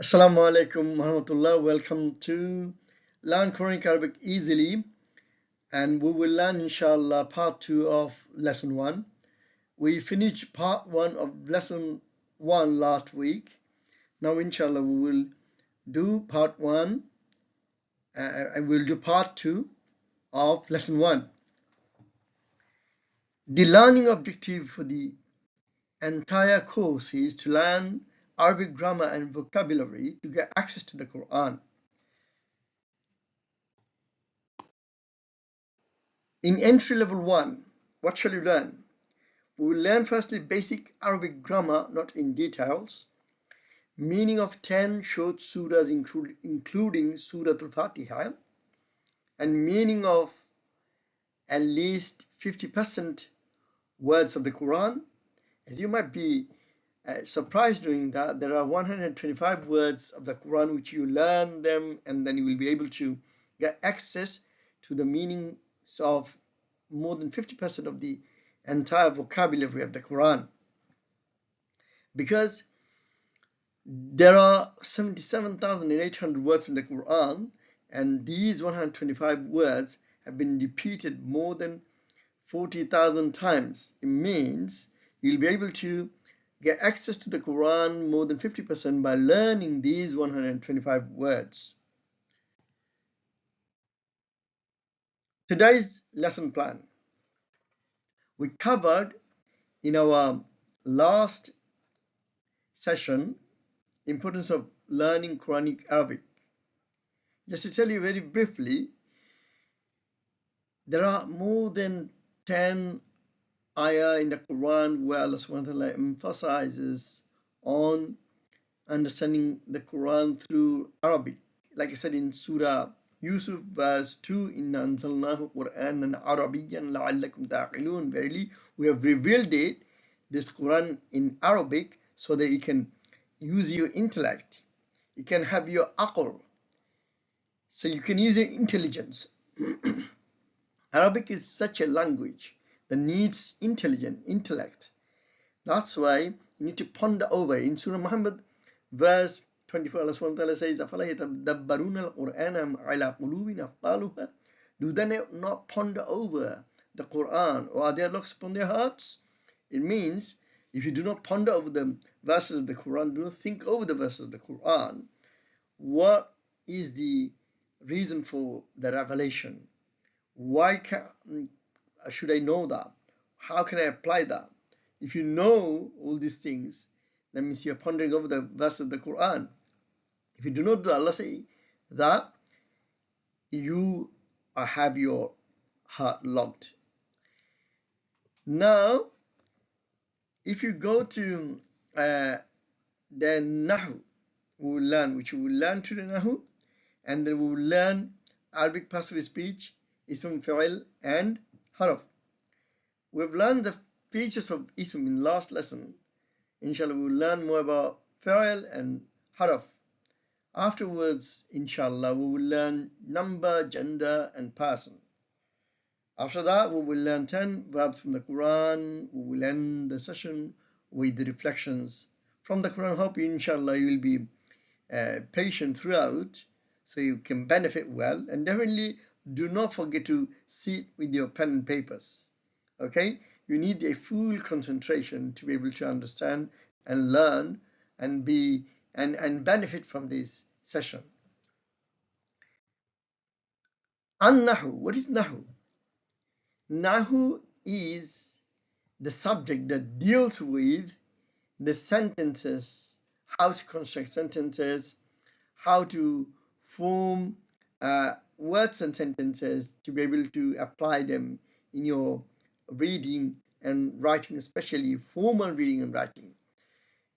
Assalamu alaikum warahmatullah. Welcome to Learn Qur'anic Arabic Easily, and we will learn inshallah part 2 of lesson 1. We finished part 1 of lesson 1 last week. Now inshallah we will do part 1 and we'll do part 2 of lesson 1. The learning objective for the entire course is to learn Arabic grammar and vocabulary to get access to the Quran. In entry level 1, what shall you learn? We will learn firstly basic Arabic grammar, not in details, meaning of 10 short surahs including Surah Al-Fatiha, and meaning of at least 50% words of the Quran. As you might be surprised knowing that there are 125 words of the Quran which you learn them and then you will be able to get access to the meanings of more than 50% of the entire vocabulary of the Quran. Because there are 77,800 words in the Quran, and these 125 words have been repeated more than 40,000 times. It means you'll be able to get access to the Quran more than 50% by learning these 125 words. Today's lesson plan. We covered in our last session importance of learning Quranic Arabic. Just to tell you very briefly, there are more than 10 ayah in the Quran where Allah subhanahu wa ta'ala emphasizes on understanding the Quran through Arabic. Like I said in Surah Yusuf verse 2, Inna anzalnahu Qur'anan Arabiyyan la'allakum ta'qilun. Verily, we have revealed it, this Quran, in Arabic so that you can use your intellect. You can have your aql. So you can use your intelligence. Arabic is such a language that needs intellect. That's why you need to ponder over. In Surah Muhammad, verse 24, Allah subhanahu wa ta'ala says, أَفَلَا يَتَدَبَّرُونَ الْقُرْآنَ عَلَىٰ قُلُوبٍ أَقْفَالُهَا. Do they not ponder over the Quran, or are there locks upon their hearts? It means, if you do not ponder over the verses of the Quran, do not think over the verses of the Quran, what is the reason for the revelation? Why should I know that? How can I apply that? If you know all these things, that means you're pondering over the verse of the Quran. If you do not do, Allah say that you have your heart locked. Now, if you go to the Nahu, we will learn, which we will learn to the Nahu, and then we will learn Arabic passive speech, Ism, Fi'il, and Haraf. We've learned the features of Ism in last lesson. Inshallah, we will learn more about Fi'il and Haraf. Afterwards, inshallah, we will learn number, gender, and person. After that, we will learn 10 verbs from the Quran. We will end the session with the reflections from the Quran. Hope, inshallah, you will be patient throughout so you can benefit well. And definitely do not forget to sit with your pen and papers. Okay? You need a full concentration to be able to understand and learn and benefit from this session. An-Nahu. What is Nahu? Nahu is the subject that deals with the sentences, how to construct sentences, how to form words and sentences to be able to apply them in your reading and writing, especially formal reading and writing.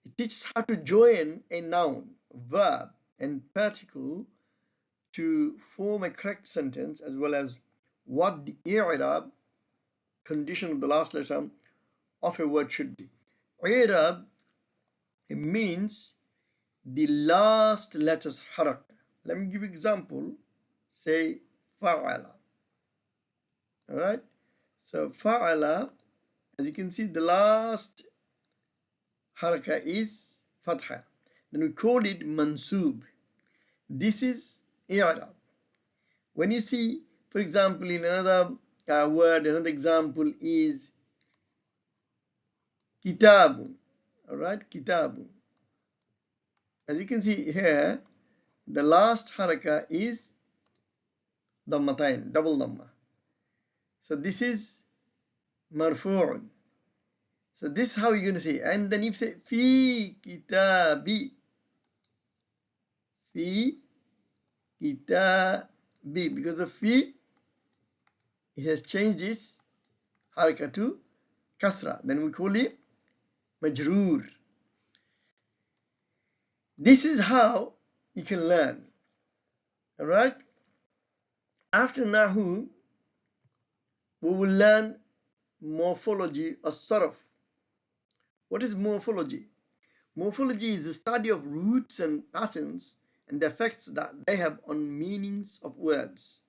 It teaches how to join a noun, verb, and particle to form a correct sentence, as well as what the i'rab, condition of the last letter of a word, should be. I'rab, it means the last letter's haraka. Let me give you an example. Say fa'ala. All right. So fa'ala, as you can see, the last haraka is fatha. then we call it mansub. This is i'rab. When you see, for example, in another word, another example is kitabun. All right, kitabun. As you can see here, the last haraka is dammatain, double damma. So this is marfu'un. So this is how you're going to say. And then if you say fi kitabi, fi kitabi, because of fi, it has changed this haraka to kasra. Then we call it majroor. This is how you can learn. All right. After Nahu, we will learn morphology or sarf. What is morphology? Morphology is the study of roots and patterns and the effects that they have on meanings of words.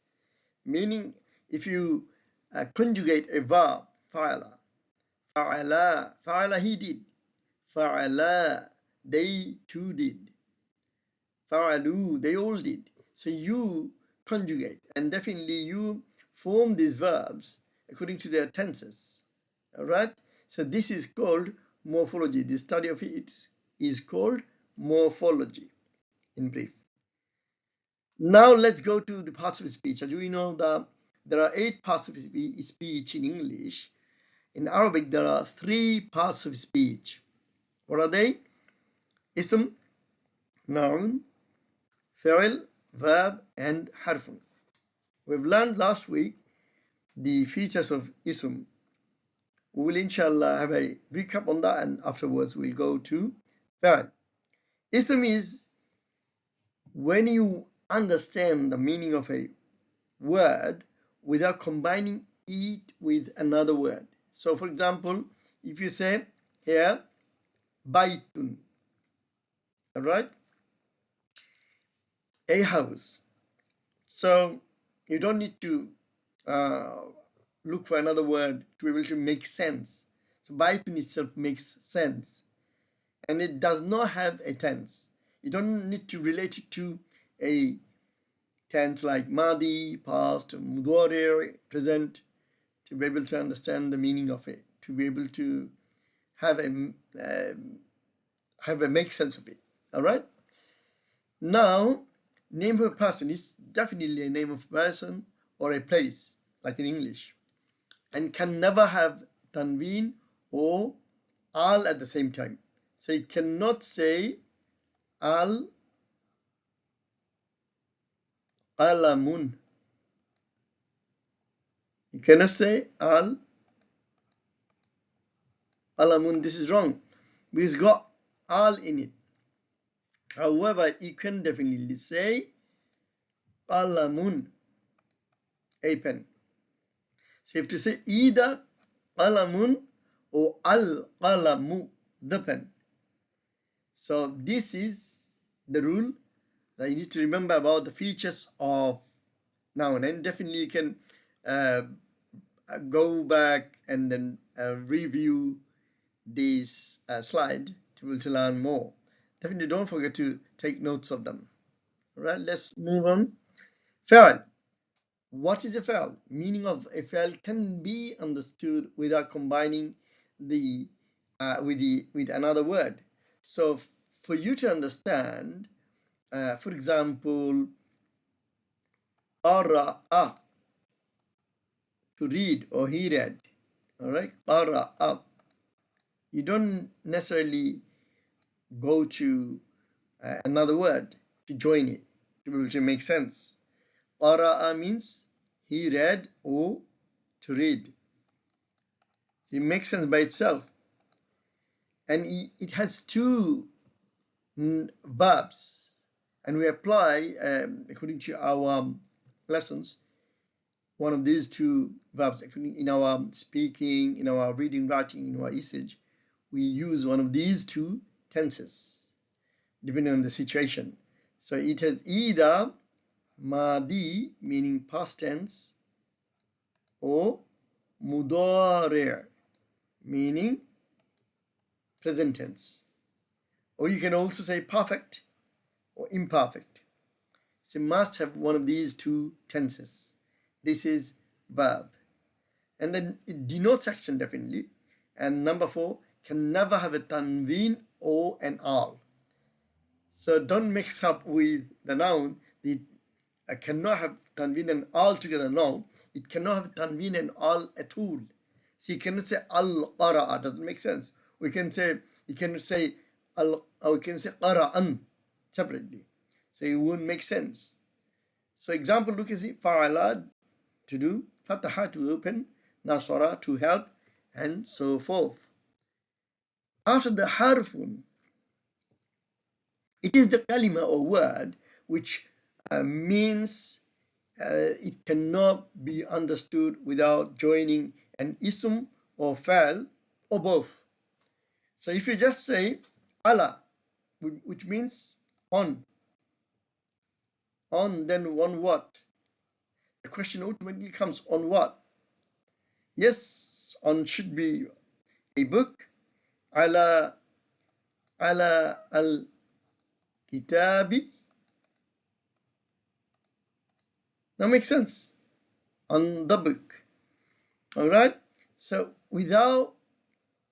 Meaning, if you conjugate a verb, fa'ala, fa'ala, fa'ala he did, fa'ala, they too did, fa'alu, they all did. So you conjugate, and definitely you form these verbs according to their tenses. All right. So this is called morphology. The study of it is called morphology, in brief. Now let's go to the parts of speech. As we know that there are 8 parts of speech in English. In Arabic, there are 3 parts of speech. What are they? Ism, noun, fi'l, verb, and harfun. We've learned last week the features of ism. We will inshallah have a recap on that, and afterwards we'll go to fi'l. Ism is when you understand the meaning of a word without combining it with another word. So for example, if you say here baitun, all right, a house, so you don't need to look for another word to be able to make sense. So baitun itself makes sense, and it does not have a tense. You don't need to relate it to a tense like madi, past, mudari, present, to be able to understand the meaning of it, to be able to have a make sense of it. All right. Now, name of a person is definitely a name of a person or a place, like in English, and can never have tanween or al at the same time. So it cannot say al qalamun. You cannot say al qalamun. This is wrong. We've got al in it. However, you can definitely say qalamun, a pen. So you have to say either qalamun or al qalamu, the pen. So this is the rule that you need to remember about the features of noun, and definitely you can go back and then review this slide to be able to learn more. Definitely don't forget to take notes of them. All right, let's move on. Fi'l. What is a fi'l? Meaning of a fi'l can be understood without combining the with another word. So for you to understand, for example, qara'a, to read or he read. All right, qara'a. You don't necessarily go to another word to join it to be able to make sense. Qara'a means he read or to read. So it makes sense by itself. And it has 2 verbs. And we apply, according to our lessons, one of these 2 verbs. In our speaking, in our reading, writing, in our usage, we use one of these 2 tenses, depending on the situation. So it has either madi, meaning past tense, or mudari', meaning present tense. or you can also say perfect or imperfect. So you must have one of these two tenses. This is verb. And then it denotes action definitely. And number 4, can never have a tanween or an al. So don't mix up with the noun. It cannot have tanween and al together. No, it cannot have tanween and al at all. So you cannot say al-qara'a, doesn't make sense. You can say qara'an separately. So it won't make sense. So example, look and see, fa'ala, to do, fataha, to open, nasara, to help, and so forth. After the harfun, it is the kalima or word which means it cannot be understood without joining an ism or fa'al or both. So if you just say ala, which means on, then on what? The question automatically comes, on what? Yes, on should be a book. Ala al-kitabi. That makes sense. On the book. All right. So without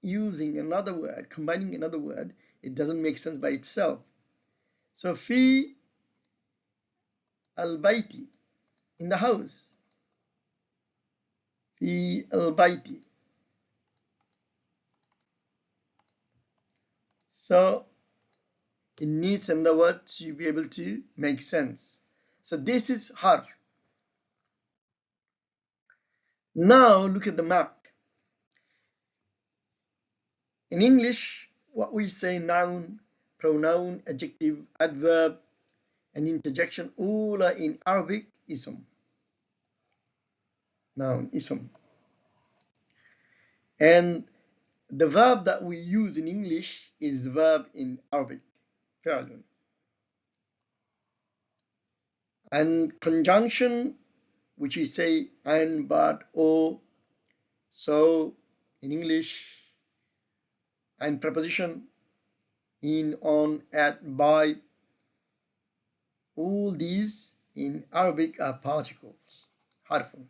using another word, combining another word, it doesn't make sense by itself. So fi al-bayti, in the house. Fi al-bayti. So it needs another word to be able to make sense. So this is harf. Now look at the map. In English, what we say noun, pronoun, adjective, adverb, and interjection, all are in Arabic ism. Noun, ism. And the verb that we use in English is the verb in Arabic, فعل. And conjunction, which we say and, but, or, so in English, and preposition in, on, at, by, all these in Arabic are particles, harfun.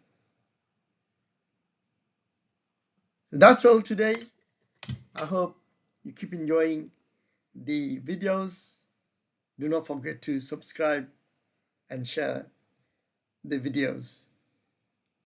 So that's all today. I hope you keep enjoying the videos. Do not forget to subscribe and share the videos.